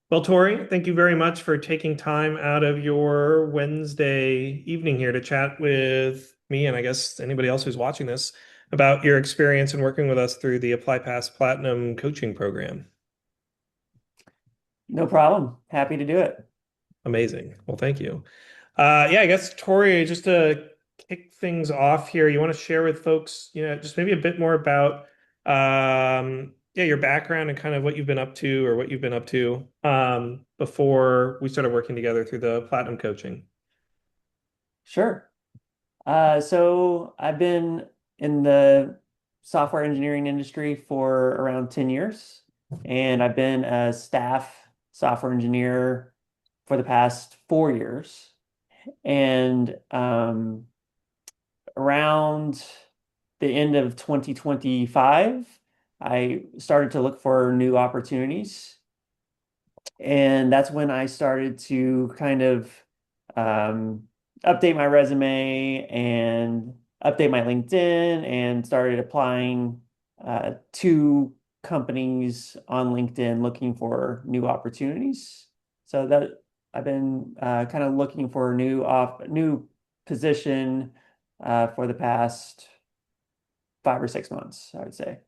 Well, Tori, thank you very much for taking time out of your Wednesday evening here to chat with me and I guess anybody else who's watching this about your experience in working with us through the ApplyPass Platinum coaching program. No problem. Happy to do it. Amazing. Well, thank you. Yeah, I guess Tori, just to kick things off here, you want to share with folks, just maybe a bit more about yeah, your background and kind of what you've been up to or what you've been up to before we started working together through the Platinum coaching. Sure. So I've been in the software engineering industry for around 10 years, and I've been a staff software engineer for the past 4 years. And around the end of 2025, I started to look for new opportunities. And that's when I started to kind of um, update my resume and update my LinkedIn and started applying to companies on LinkedIn looking for new opportunities. So that I've been kind of looking for a new position for the past 5 or 6 months, I would say.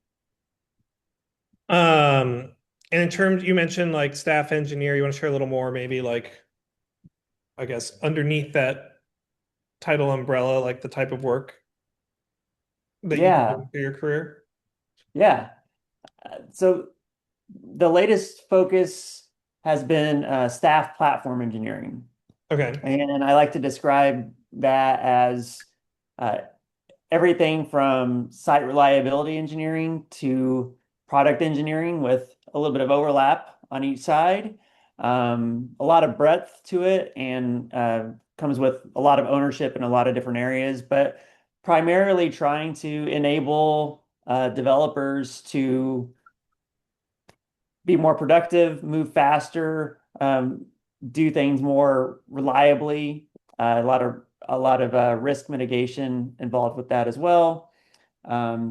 Um, and in terms, you mentioned like staff engineer, you want to share a little more, maybe like, I guess, underneath that title umbrella, like the type of work that you've been Yeah, doing through your career? yeah. So the latest focus has been staff platform engineering. Okay. And I like to describe that as uh, everything from site reliability engineering to product engineering with a little bit of overlap on each side. A lot of breadth to it and comes with a lot of ownership in a lot of different areas, but primarily trying to enable developers to be more productive, move faster, do things more reliably. A lot of risk mitigation involved with that as well.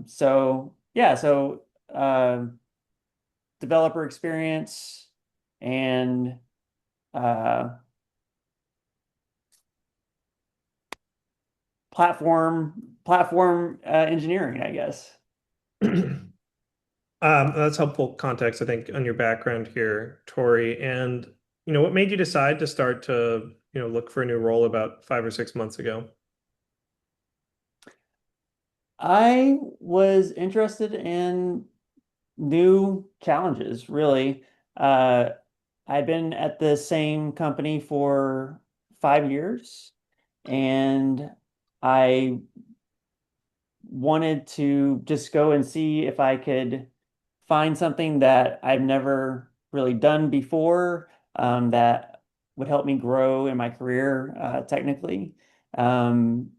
So yeah, so uh, developer experience and uh, platform engineering, I guess. That's helpful context, I think, on your background here, Tori. And, what made you decide to start to, look for a new role about 5 or 6 months ago? I was interested in new challenges, really. Uh, I'd been at the same company for 5 years, and I wanted to just go and see if I could find something that I've never really done before, that would help me grow in my career, technically. And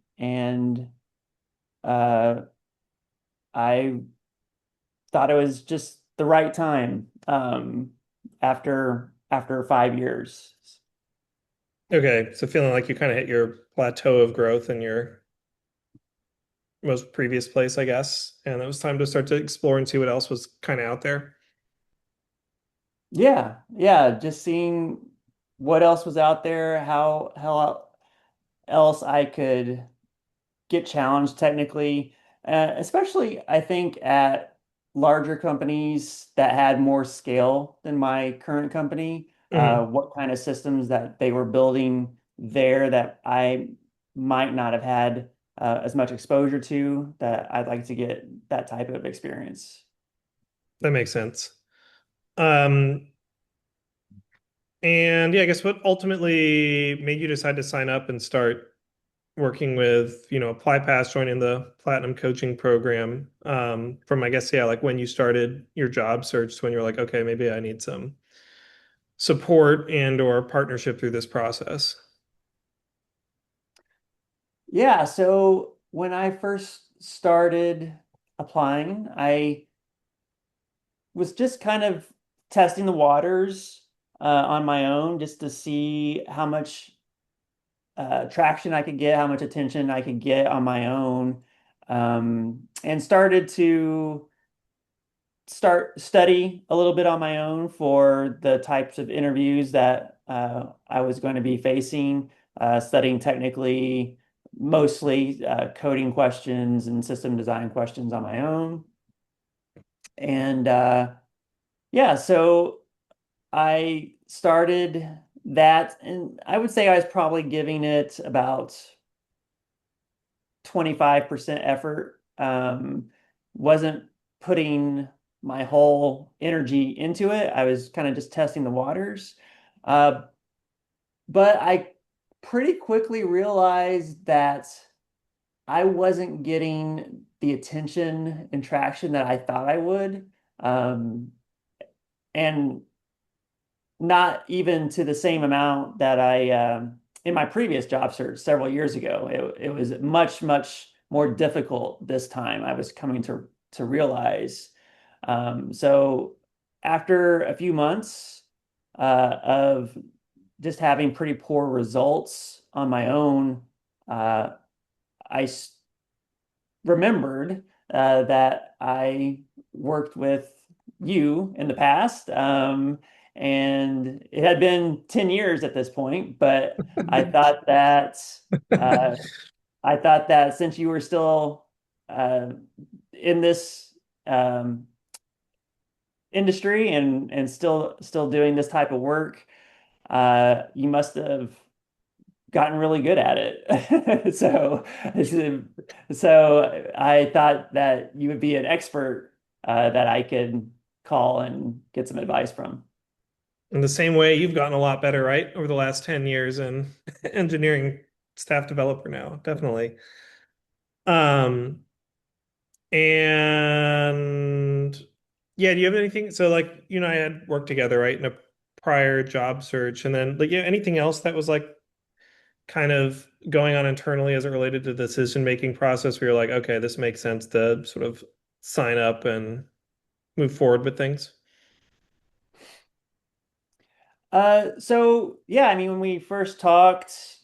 uh, I thought it was just the right time, after 5 years. Okay, so feeling like you kind of hit your plateau of growth in your most previous place, I guess, and it was time to start to explore and see what else was kind of out there. Yeah, yeah, just seeing what else was out there, how else I could get challenged technically, especially I think at larger companies that had more scale than my current company, Mhm. what kind of systems that they were building there that I might not have had as much exposure to, that I'd like to get that type of experience. That makes sense. Um, and yeah, I guess what ultimately made you decide to sign up and start working with, ApplyPass, joining the Platinum coaching program, from, I guess, yeah, like when you started your job search to when you're like, okay, maybe I need some support and or partnership through this process. Yeah, so when I first started applying, I was just kind of testing the waters on my own just to see how much traction I could get, how much attention I could get on my own, and started start study a little bit on my own for the types of interviews that I was going to be facing, studying technically, mostly coding questions and system design questions on my own. And yeah, so I started that, and I would say I was probably giving it about 25% effort. Wasn't putting my whole energy into it. I was kind of just testing the waters. Uh, but I pretty quickly realized that I wasn't getting the attention and traction that I thought I would. And not even to the same amount that I in my previous job search several years ago. It was much, much more difficult this time. I was coming to realize. So after a few months of just having pretty poor results on my own, uh, I remembered that I worked with you in the past. And it had been 10 years at this point, but I thought that uh, I thought that since you were still uh, in this industry and still doing this type of work, you must have gotten really good at it. So I thought that you would be an expert that I could call and get some advice from. In the same way, you've gotten a lot better, right, over the last 10 years in engineering staff developer now, definitely. Um, and yeah, do you have anything? So like, you and I had worked together, right, in a prior job search, and then like, yeah, anything else that was like kind of going on internally as it related to the decision making process where you're like, okay, this makes sense to sort of sign up and move forward with things? So yeah, I mean, when we first talked,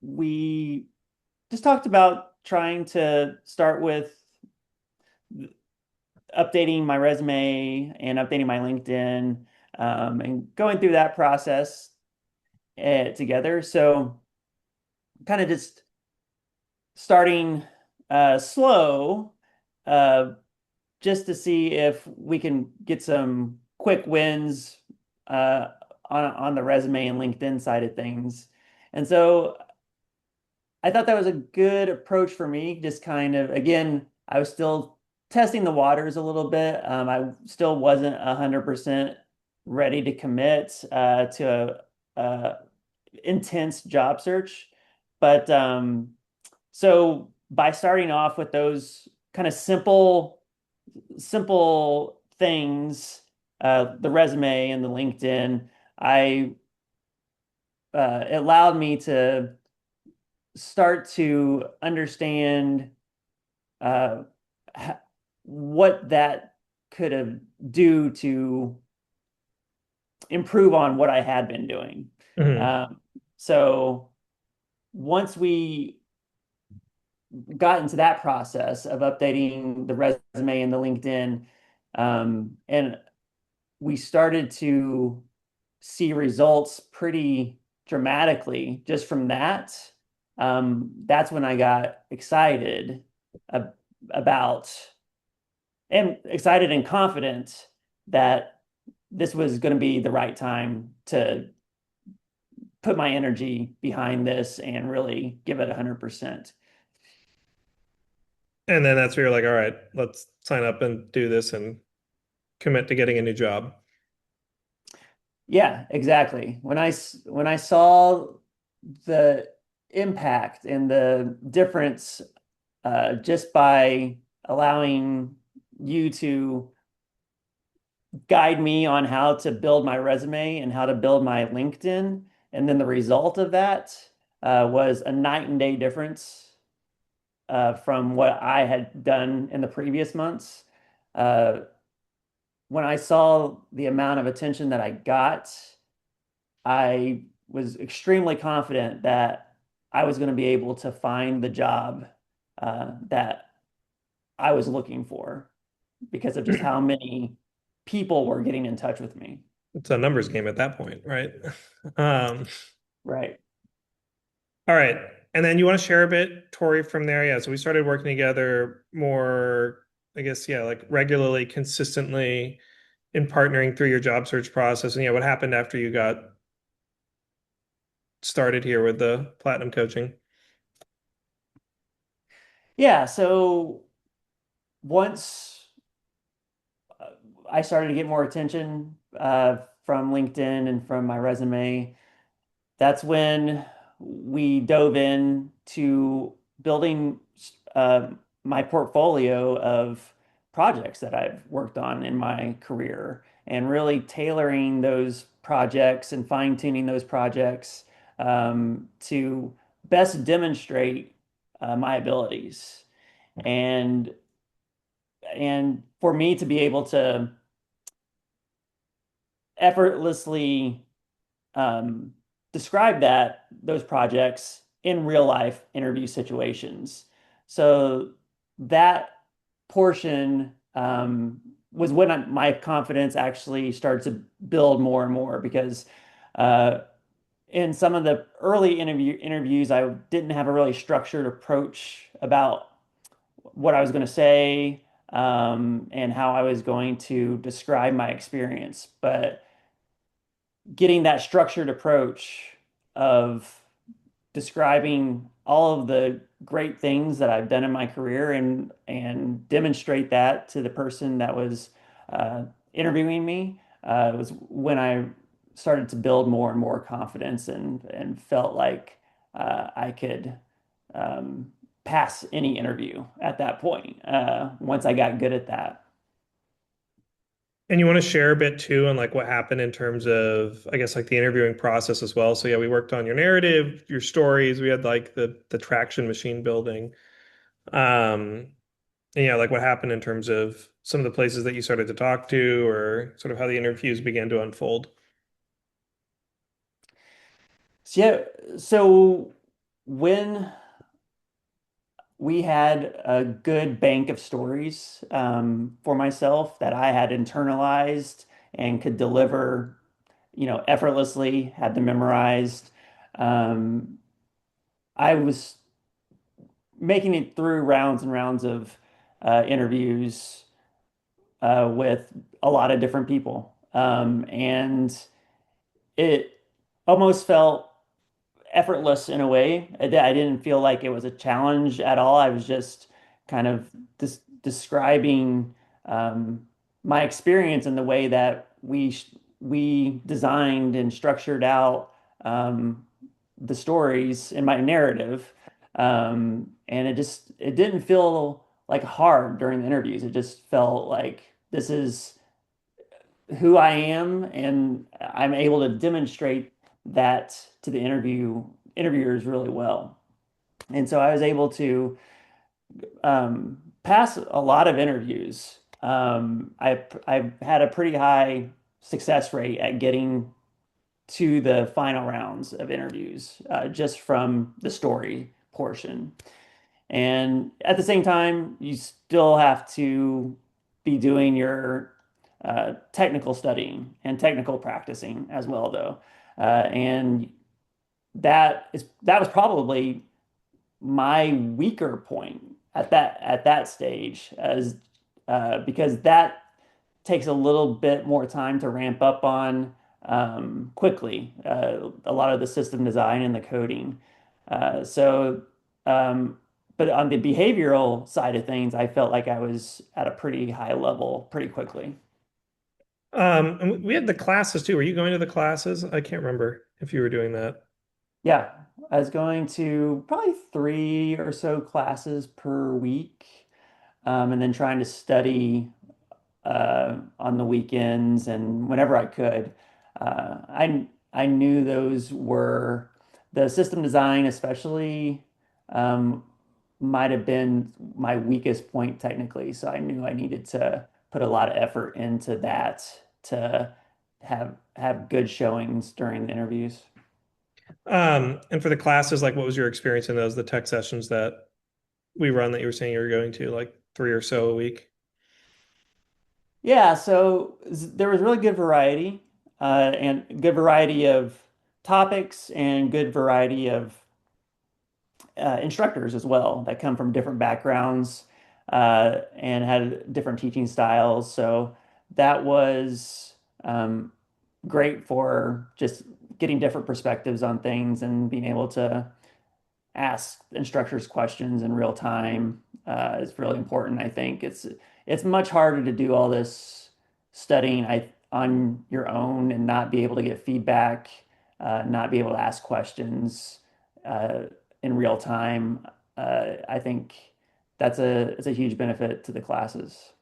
we just talked about trying to start with updating my resume and updating my LinkedIn, and going through that process together. So kind of just starting slow, uh, just to see if we can get some quick wins uh, on the resume and LinkedIn side of things. And so I thought that was a good approach for me. Just kind of, again, I was still testing the waters a little bit. I still wasn't 100% ready to commit to a intense job search. But so by starting off with those kind of simple things, the resume and the LinkedIn, I it allowed me to start to understand uh, what that could have do to improve on what I had been doing. Hmm. So once we got into that process of updating the resume and the LinkedIn, and we started to see results pretty dramatically just from that. That's when I got excited ab about and excited and confident that this was going to be the right time to put my energy behind this and really give it 100%. And then that's where you're like, all right, let's sign up and do this and commit to getting a new job. Yeah, exactly. When I saw the impact and the difference just by allowing you to guide me on how to build my resume and how to build my LinkedIn, and then the result of that was a night and day difference from what I had done in the previous months. Uh, when I saw the amount of attention that I got, I was extremely confident that I was going to be able to find the job that I was looking for. because of just how many people were getting in touch with me. It's a numbers game at that point, right? Um, Right. all right. And then you want to share a bit, Tori, from there? Yeah. So we started working together more, I guess, yeah, like regularly, consistently in partnering through your job search process. And yeah, what happened after you got started here with the platinum coaching? Yeah. So once I started to get more attention from LinkedIn and from my resume, that's when we dove in to building uh, my portfolio of projects that I've worked on in my career and really tailoring those projects and fine-tuning those projects to best demonstrate my abilities and for me to be able to effortlessly um, describe those projects in real life interview situations. So that portion was when my confidence actually started to build more and more because uh, in some of the early interviews, I didn't have a really structured approach about what I was going to say and how I was going to describe my experience. But getting that structured approach of describing all of the great things that I've done in my career and demonstrate that to the person that was interviewing me was when I started to build more and more confidence and felt like I could um, pass any interview at that point once I got good at that. And you want to share a bit too on like what happened in terms of, I guess, like the interviewing process as well. So yeah, we worked on your narrative, your stories. We had like the traction machine building. Um, and yeah, like what happened in terms of some of the places that you started to talk to, or sort of how the interviews began to unfold. So yeah, so when we had a good bank of stories for myself that I had internalized and could deliver, effortlessly, had them memorized. Um, I was making it through rounds and rounds of interviews with a lot of different people. And it almost felt effortless in a way. I didn't feel like it was a challenge at all. I was just kind of describing my experience in the way that we designed and structured out the stories in my narrative. And it didn't feel like hard during the interviews. It just felt like this is who I am, and I'm able to demonstrate that to the interviewers really well. And so I was able to pass a lot of interviews. I've had a pretty high success rate at getting to the final rounds of interviews just from the story portion. And at the same time, you still have to be doing your technical studying and technical practicing as well, though. And that was probably my weaker point at that stage, as because that takes a little bit more time to ramp up on quickly. A lot of the system design and the coding. So, um, but on the behavioral side of things, I felt like I was at a pretty high level pretty quickly. And we had the classes too. Were you going to the classes? I can't remember if you were doing that. Yeah, I was going to probably three or so classes per week, and then trying to study on the weekends and whenever I could. I knew those were the system design, especially, um, might have been my weakest point technically. So I knew I needed to put a lot of effort into that to have good showings during the interviews. And for the classes, like what was your experience in those, the tech sessions that we run that you were saying you were going to, like three or so a week? Yeah, so there was really good variety, and good variety of topics and good variety of instructors as well that come from different backgrounds and had different teaching styles. So that was great for just getting different perspectives on things and being able to ask instructors questions in real time is really important. I think it's much harder to do all this studying on your own and not be able to get feedback, not be able to ask questions uh, in real time. I think it's a huge benefit to the classes.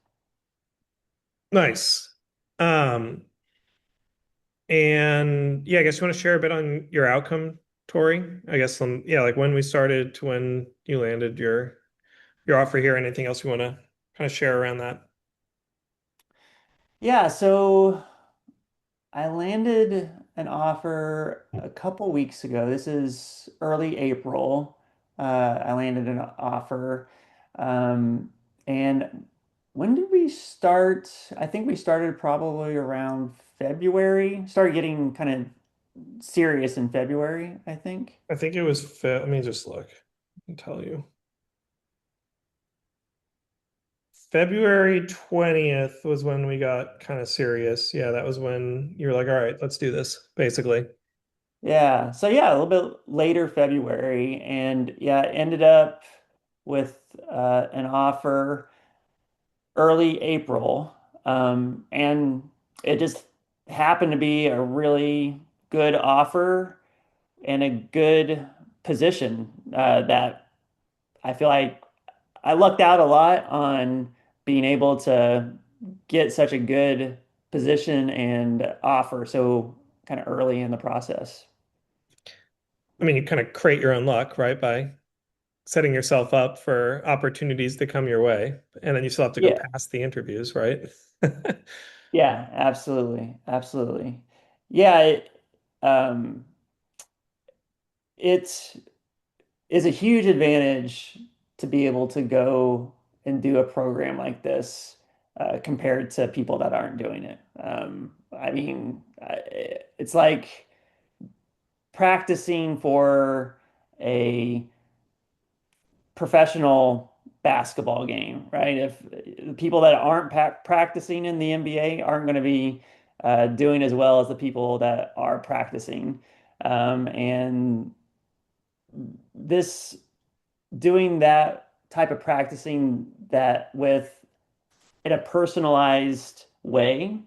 Nice. Um, and yeah, I guess you want to share a bit on your outcome, Tori. I guess yeah, like when we started to when you landed your offer here. Anything else you want to kind of share around that? Yeah, so I landed an offer a couple weeks ago. This is early April. I landed an offer. Um, and when did we start? I think we started probably around February. Started getting kind of serious in February, I think. I think it was let me just look and tell you. February 20th was when we got kind of serious. Yeah, that was when you were like, all right, let's do this, basically. Yeah. So yeah, a little bit later February, and yeah, ended up with an offer early April. And it just happened to be a really good offer and a good position that I feel like I lucked out a lot on being able to get such a good position and offer so kind of early in the process. I mean, you kind of create your own luck, right? By setting yourself up for opportunities to come your way. And then you still have to go Yeah, past the interviews, right? yeah, absolutely. Absolutely. Yeah, um, it's is a huge advantage to be able to go and do a program like this compared to people that aren't doing it. I mean, it's like practicing for a professional basketball game, right? If the people that aren't practicing in the NBA aren't going to be doing as well as the people that are practicing. And this doing that type of practicing that with in a personalized way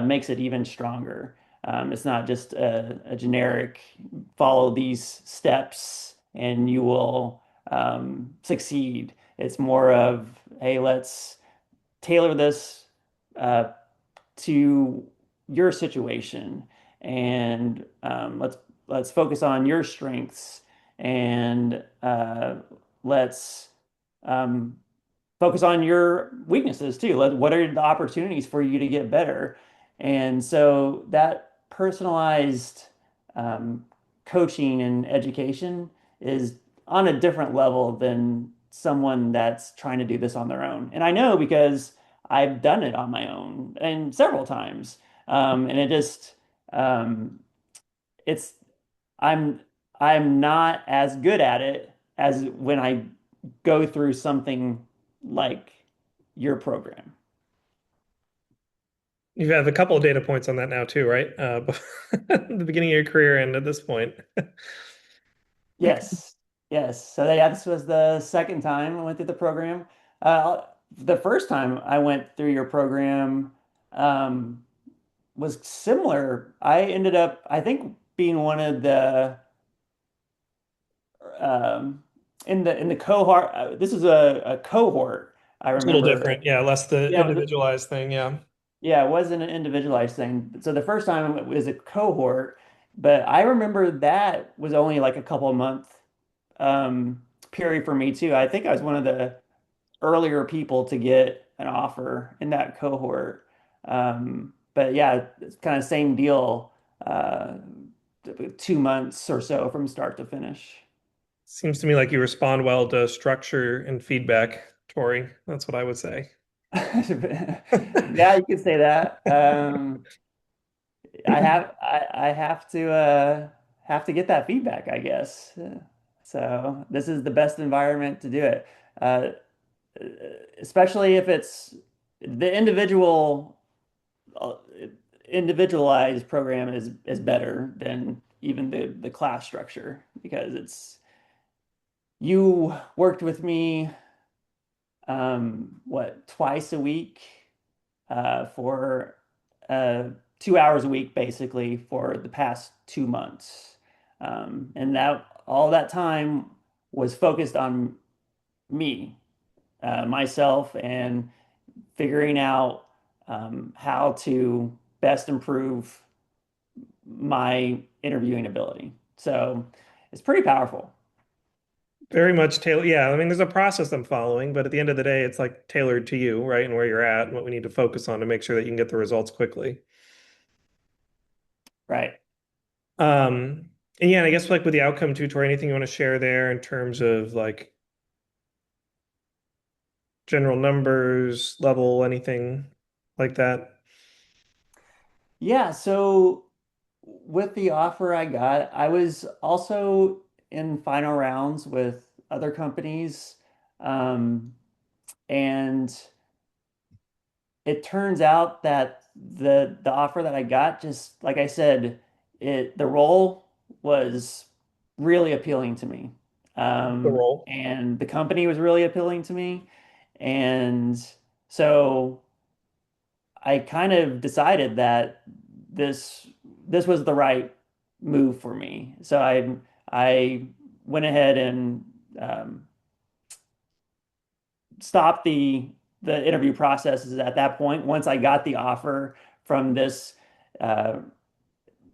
makes it even stronger. It's not just a generic follow these steps and you will succeed. It's more of, hey, let's tailor this uh, to your situation and let's focus on your strengths and let's um, focus on your weaknesses too. What are the opportunities for you to get better? And so that personalized um, coaching and education is on a different level than someone that's trying to do this on their own. And I know because I've done it on my own and several times. And it just um, it's I'm I'm not as good at it as when I go through something like your program. You have a couple of data points on that now too, right? The beginning of your career and at this point. Yes, yes. So yeah, this was the second time I went through the program. The first time I went through your program um, was similar. I ended up, I think, being one of the in the cohort. This is a cohort. I It's a little remember. different. Yeah, less the Yeah, it was individualized thing. Yeah. Yeah, it wasn't an individualized thing. So the first time it was a cohort, but I remember that was only like a couple of month um, period for me too. I think I was one of the earlier people to get an offer in that cohort. But yeah, it's kind of same deal, 2 months or so from start to finish. Seems to me like you respond well to structure and feedback, Tori. That's what I would say. Yeah, you could say that. I have to get that feedback, I guess. So this is the best environment to do it. Uh, Especially if it's the uh, individualized program is better than even the class structure because it's you worked with me what twice a week for 2 hours a week basically for the past 2 months. And that all that time was focused on me, myself, and figuring out how to best improve my interviewing ability. So it's pretty powerful. Very much tailored. Yeah, I mean, there's a process I'm following, but at the end of the day, it's like tailored to you, right? And where you're at and what we need to focus on to make sure that you can get the results quickly. Right. And yeah, and I guess like with the outcome tutor, anything you want to share there in terms of like general numbers, level, anything like that? Yeah, so with the offer I got, I was also in final rounds with other companies. Um, and it turns out that the offer that I got, just like I said, the role was really appealing to me. The role. And the company was really appealing to me. And so I kind of decided that this this was the right move for me. So I went ahead and stopped the interview processes at that point once I got the offer from uh,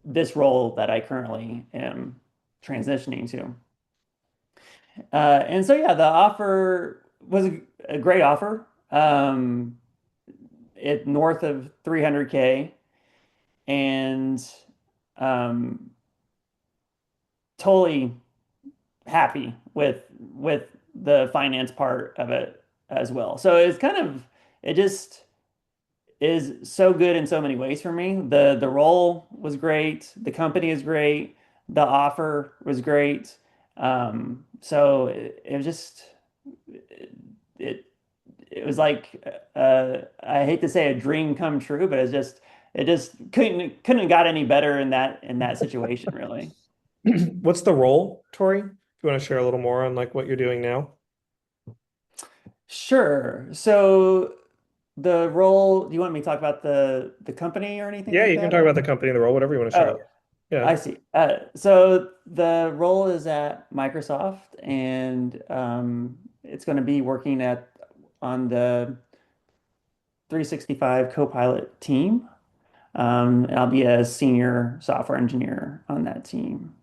this role that I currently am transitioning to. And so yeah, the offer was a great offer. It north of 300K and um, totally happy with the finance part of it as well. So it's kind of it just is so good in so many ways for me. The role was great, the company is great, the offer was great. So it was just it it was like I hate to say a dream come true, but it just couldn't have got any better in that situation really. What's the role, Tori? If you want to share a little more on like what you're doing now? Sure. So the role, do you want me to talk about the company or anything Yeah, like you can that? talk about the company and the role, whatever you want to share. Oh, Yeah. I see. So the role is at Microsoft, and it's going to be working at on the 365 Copilot team. And I'll be a senior software engineer on that team.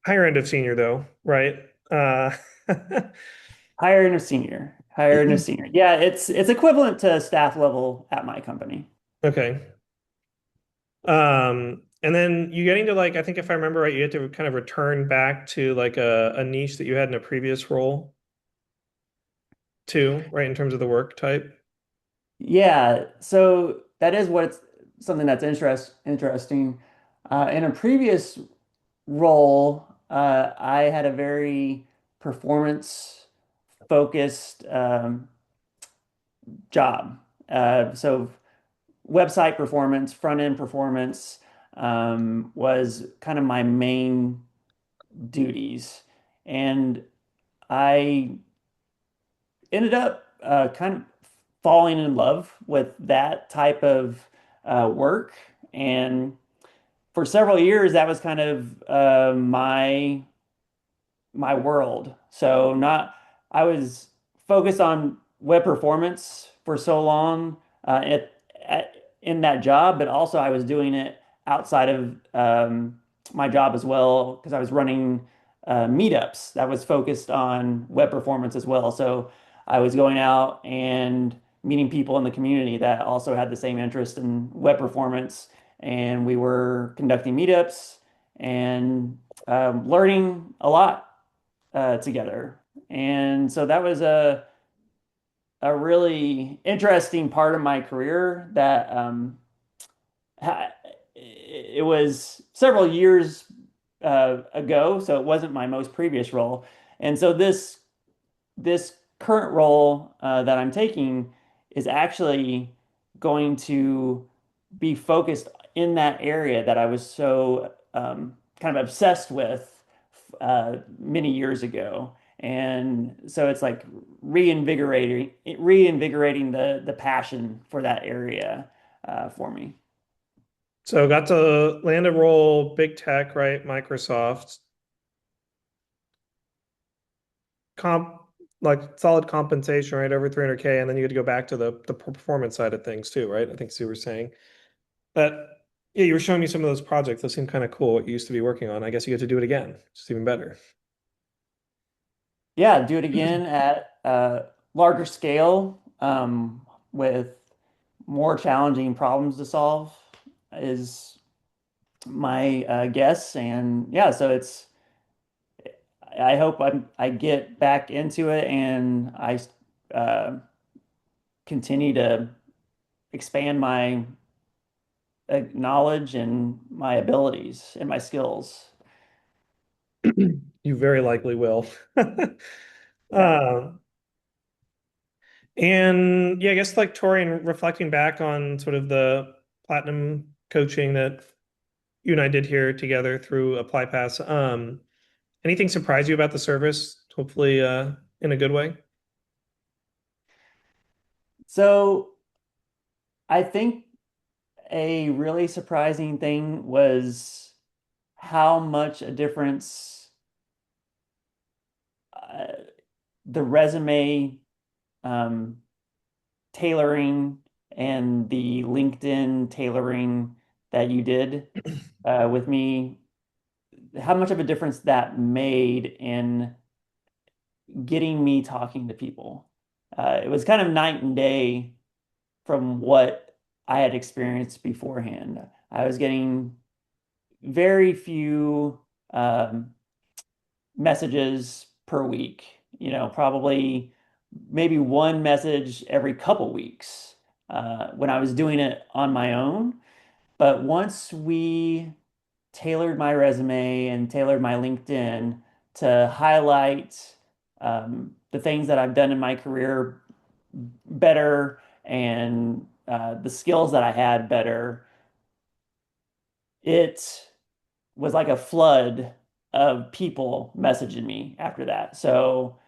Higher end of senior though, right? Higher than a senior. Higher than a senior. Yeah, it's equivalent to staff level at my company. Okay. And then you getting to like, I think if I remember right, you had to kind of return back to like a niche that you had in a previous role too, right? In terms of the work type. Yeah, so that is what's something that's interesting. In a previous role, I had a very performance focused job. So website performance, front end performance was kind of my main duties, and I ended up kind of falling in love with that type of work. And for several years, that was kind of my world. So not I was focused on web performance for so long in that job, but also I was doing it outside of my job as well because I was running meetups that was focused on web performance as well. So I was going out and meeting people in the community that also had the same interest in web performance, and we were conducting meetups and learning a lot together. And so that was a really interesting part of my career that ha- it was several years ago, so it wasn't my most previous role. And so this current role that I'm taking is actually going to be focused in that area that I was so kind of obsessed with many years ago. And so it's like reinvigorating the passion for that area for me. So got to land a role, big tech, right? Microsoft, comp like solid compensation, right? Over 300K, and then you get to go back to the performance side of things too, right? I think you were saying that. Yeah, you were showing me some of those projects. Those seem kind of cool. What you used to be working on. I guess you get to do it again. It's even better. Yeah, do it again at larger scale with more challenging problems to solve is my guess. And yeah, so I hope I get back into it and I uh, continue to expand my knowledge and my abilities and my skills. You very likely will. Yeah. Uh, and yeah, I guess like Tori, and reflecting back on sort of the platinum coaching that you and I did here together through ApplyPass. Anything surprise you about the service? Hopefully, in a good way. So I think a really surprising thing was how much a difference uh, the resume um, tailoring and the LinkedIn tailoring that you did with me, how much of a difference that made in getting me talking to people. It was kind of night and day from what I had experienced beforehand. I was getting very few messages per week, probably maybe one message every couple weeks when I was doing it on my own. But once we tailored my resume and tailored my LinkedIn to highlight the things that I've done in my career better and the skills that I had better, it was like a flood of people messaging me after that. So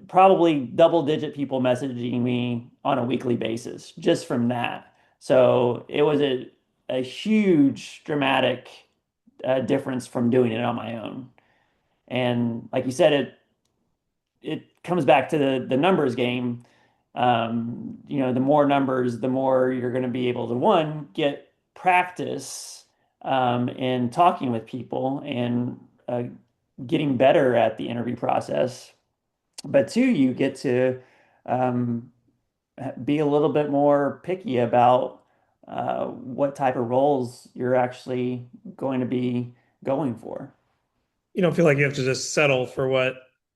probably double digit people messaging me on a weekly basis just from that. So it was a huge dramatic difference from doing it on my own. And like you said, it comes back to the numbers game. The more numbers, the more you're going to be able to one, get practice in talking with people and getting better at the interview process. But two, you get to um, be a little bit more picky about what type of roles you're actually going to be going for. You don't feel like you have to just settle for what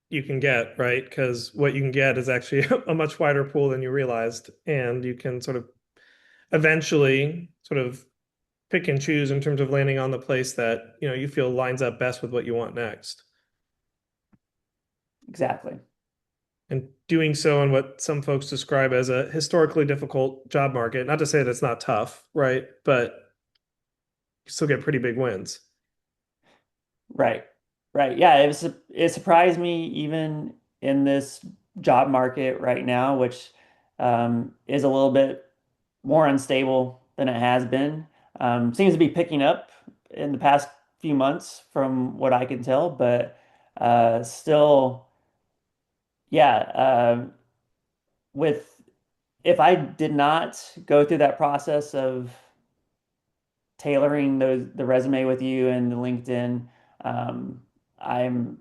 you can get, right? Because what you can get is actually a much wider pool than you realized, and you can sort of eventually sort of pick and choose in terms of landing on the place that, you feel lines up best with what you want next. Exactly. And doing so in what some folks describe as a historically difficult job market. Not to say that it's not tough, right? But you still get pretty big wins. Right. Right. Yeah, it surprised me even in this job market right now, which is a little bit more unstable than it has been. Seems to be picking up in the past few months from what I can tell, but still, yeah, with if I did not go through that process of tailoring the resume with you and the LinkedIn, um, I'm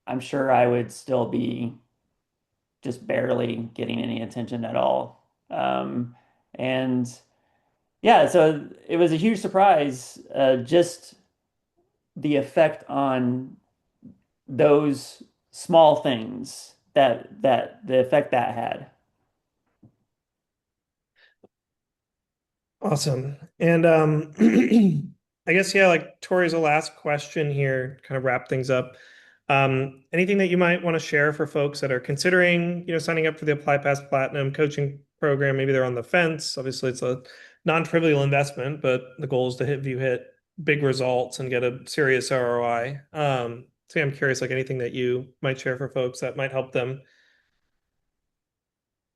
I'm sure I would still be just barely getting any attention at all. And yeah, so it was a huge surprise, just the effect on those small things that the effect that had. Awesome. And I guess yeah, like Tori's a last question here, kind of wrap things up. Anything that you might want to share for folks that are considering, signing up for the ApplyPass Platinum coaching program? Maybe they're on the fence. Obviously, it's a non-trivial investment, but the goal is to hit big results and get a serious ROI. So yeah, I'm curious, like anything that you might share for folks that might help them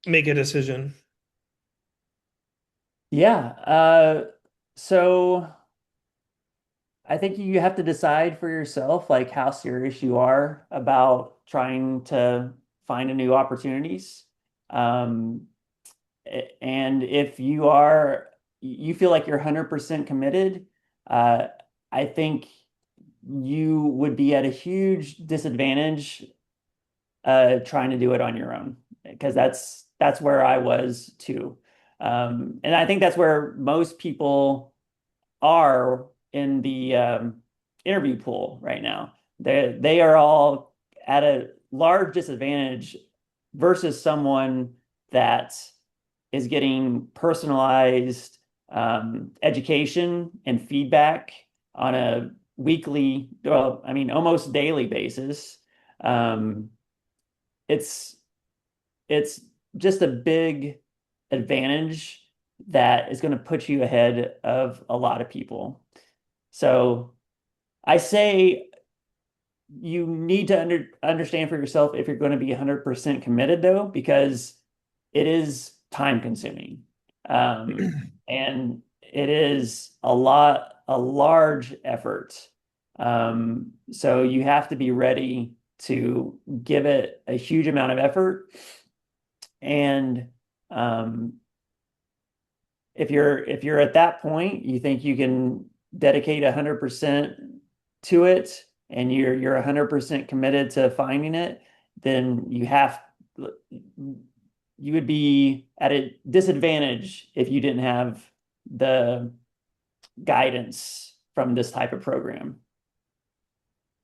make a decision. Yeah. So I think you have to decide for yourself like how serious you are about trying to find a new opportunities. Um, and if you feel like you're 100% committed, uh, I think you would be at a huge disadvantage trying to do it on your own because that's where I was too. And I think that's where most people are in the interview pool right now. They are all at a large disadvantage versus someone that is getting personalized education and feedback on a weekly, well, I mean, almost daily basis. Um, it's it's just a big advantage that is going to put you ahead of a lot of people. So I say you need to understand for yourself if you're going to be 100% committed though, because it is time consuming. And it is a large effort. So you have to be ready to give it a huge amount of effort. And um, if you're at that point, you think you can dedicate 100% to it and you're 100% committed to finding it, then you would be at a disadvantage if you didn't have the guidance from this type of program.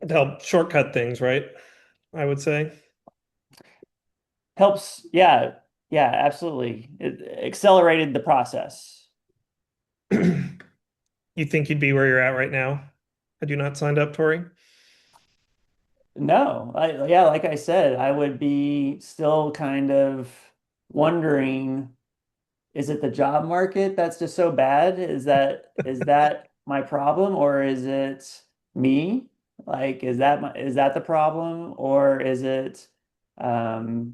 To help shortcut things, right? I would say. Helps, yeah, yeah, absolutely. It accelerated the process. You think you'd be where you're at right now had you not signed up, Tori? No, yeah, like I said, I would be still kind of wondering, is it the job market that's just so bad? Is that my problem or is it me? Like, is that the problem or is it my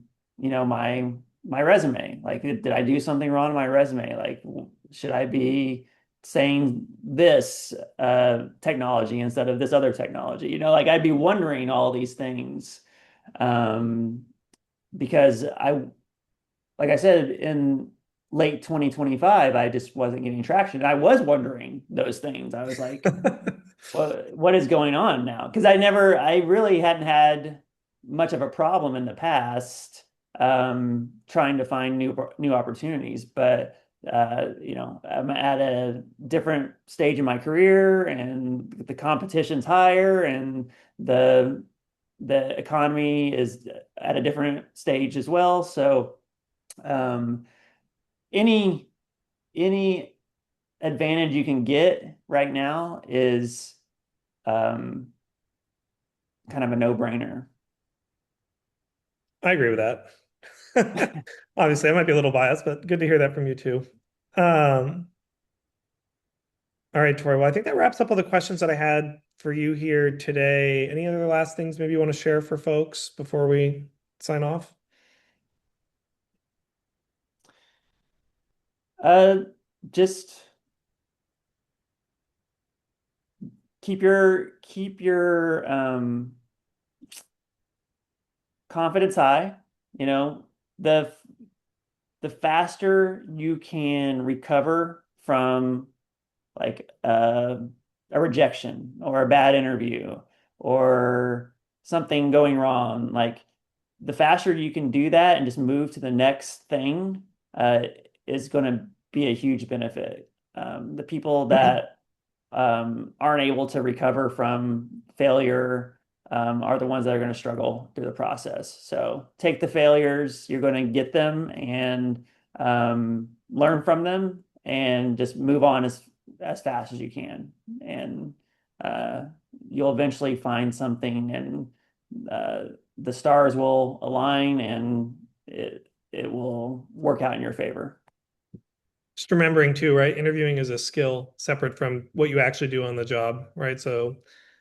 resume? Like, did I do something wrong in my resume? Like, should I be saying this technology instead of this other technology? Like I'd be wondering all these things um, because like I said, in late 2025, I just wasn't getting traction. And I was wondering those things. I was like, what is going on now? Because I really hadn't had much of a problem in the past trying to find new opportunities. But I'm at a different stage in my career, and the competition's higher, and the economy is at a different stage as well. So um, any any advantage you can get right now is um, kind of a no-brainer. I agree with that. Obviously, I might be a little biased, but good to hear that from you too. Um, all right, Tori. Well, I think that wraps up all the questions that I had for you here today. Any other last things maybe you want to share for folks before we sign off? Uh, just keep your confidence high. You know, the the faster you can recover from like a rejection or a bad interview or something going wrong, like the faster you can do that and just move to the next thing uh, is going to be a huge benefit. The people that aren't able to recover from failure are the ones that are going to struggle through the process. So take the failures, you're going to get them and learn from them and just move on as fast as you can. And uh, you'll eventually find something and the stars will align and it will work out in your favor. Just remembering too, right? Interviewing is a skill separate from what you actually do on the job, right? So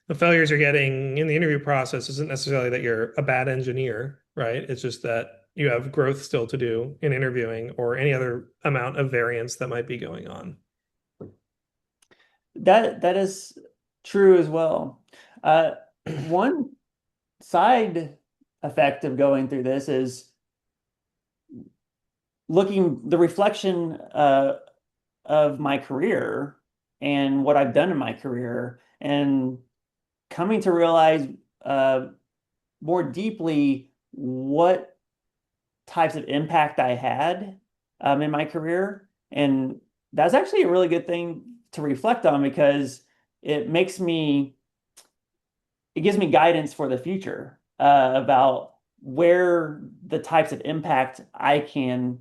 the failures you're getting in the interview process isn't necessarily that you're a bad engineer, right? It's just that you have growth still to do in interviewing or any other amount of variance that might be going on. That is true as well. One side effect of going through this is looking the reflection of my career and what I've done in my career and coming to realize uh, more deeply what types of impact I had in my career. And that's actually a really good thing to reflect on because it makes me, it gives me guidance for the future about where the types of impact I can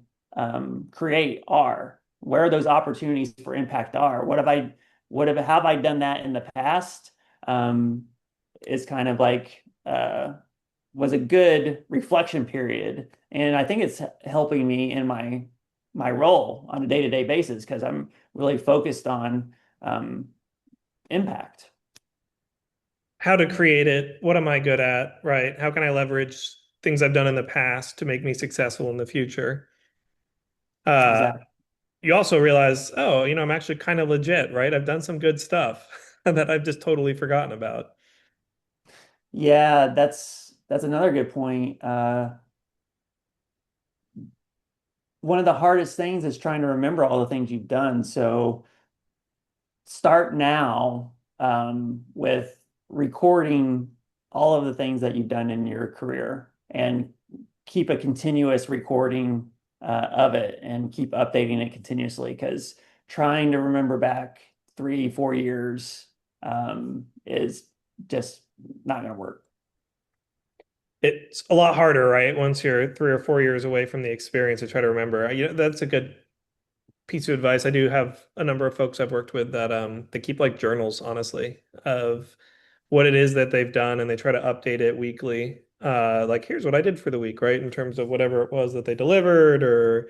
create are, where those opportunities for impact are. Have I done that in the past? Um, is kind of like was a good reflection period, and I think it's helping me in my role on a day-to-day basis because I'm really focused on um, impact. How to create it? What am I good at, right? How can I leverage things I've done in the past to make me successful in the future? Uh, Exactly. you also realize, oh, I'm actually kind of legit, right? I've done some good stuff that I've just totally forgotten about. Yeah, that's another good point. One of the hardest things is trying to remember all the things you've done. So start now with recording all of the things that you've done in your career and keep a continuous recording of it and keep updating it continuously because trying to remember back 3, 4 years is just not going to work. It's a lot harder, right? Once you're 3 or 4 years away from the experience to try to remember. That's a good piece of advice. I do have a number of folks I've worked with that they keep like journals, honestly, of what it is that they've done and they try to update it weekly. Like here's what I did for the week, right? In terms of whatever it was that they delivered, or it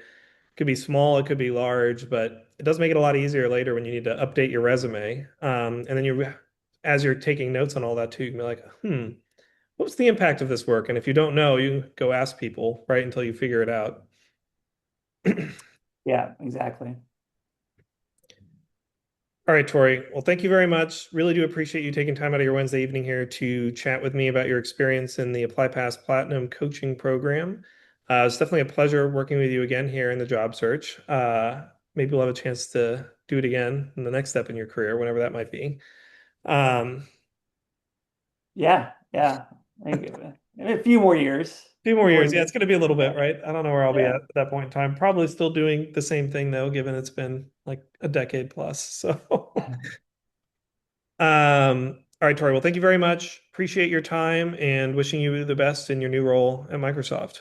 could be small, it could be large, but it does make it a lot easier later when you need to update your resume. And then as you're taking notes on all that too, you can be like, what's the impact of this work? And if you don't know, you go ask people, right, until you figure it out. Yeah, exactly. All right, Tori. Well, thank you very much. Really do appreciate you taking time out of your Wednesday evening here to chat with me about your experience in the ApplyPass Platinum coaching program. It's definitely a pleasure working with you again here in the job search. Maybe we'll have a chance to do it again in the next step in your career, whenever that might be. Um, Yeah, yeah. I think a few more years few more before years. the Yeah, it's going to be a little bit, yeah, right? I don't know where I'll be yeah. at that point in time. Probably still doing the same thing though, given it's been like a decade plus. So, all right, Tori. Well, thank you very much. Appreciate your time and wishing you the best in your new role at Microsoft.